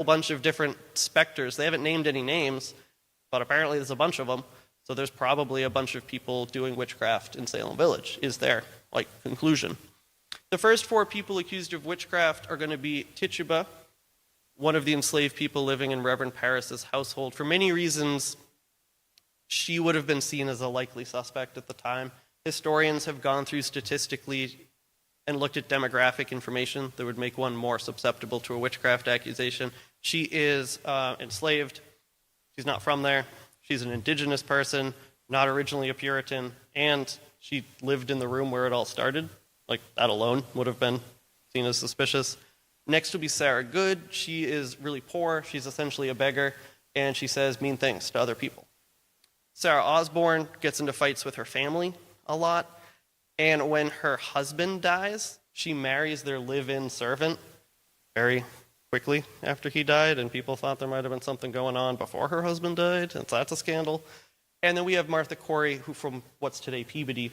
whole bunch of different specters. They haven't named any names, but apparently there's a bunch of them. So there's probably a bunch of people doing witchcraft in Salem Village, is their conclusion. The first 4 people accused of witchcraft are going to be Tituba, one of the enslaved people living in Reverend Parris's household. For many reasons, she would have been seen as a likely suspect at the time. Historians have gone through statistically and looked at demographic information that would make one more susceptible to a witchcraft accusation. She is enslaved. She's not from there. She's an indigenous person, not originally a Puritan, and she lived in the room where it all started. That alone would have been seen as suspicious. Next will be Sarah Good. She is really poor. She's essentially a beggar, and she says mean things to other people. Sarah Osborne gets into fights with her family a lot, and when her husband dies, she marries their live-in servant very quickly after he died, and people thought there might have been something going on before her husband died, and so that's a scandal. And then we have Martha Corey, who from what's today Peabody,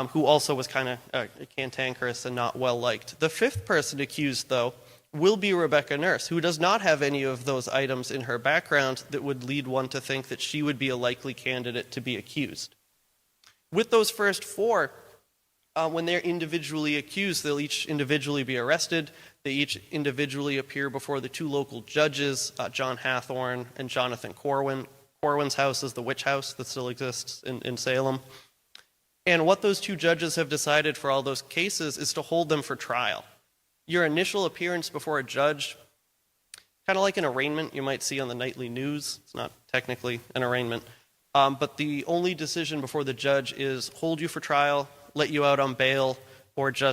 who also was kind of cantankerous and not well-liked. The 5th person accused, though, will be Rebecca Nurse, who does not have any of those items in her background that would lead one to think that she would be a likely candidate to be accused. With those first 4, when they're individually accused, they'll each individually be arrested. They each individually appear before the 2 local judges, John Hathorne and Jonathan Corwin. Corwin's house is the witch house that still exists in Salem. And what those 2 judges have decided for all those cases is to hold them for trial. Your initial appearance before a judge, kind of like an arraignment you might see on the nightly news. It's not technically an arraignment. But the only decision before the judge is hold you for trial, let you out on bail, or just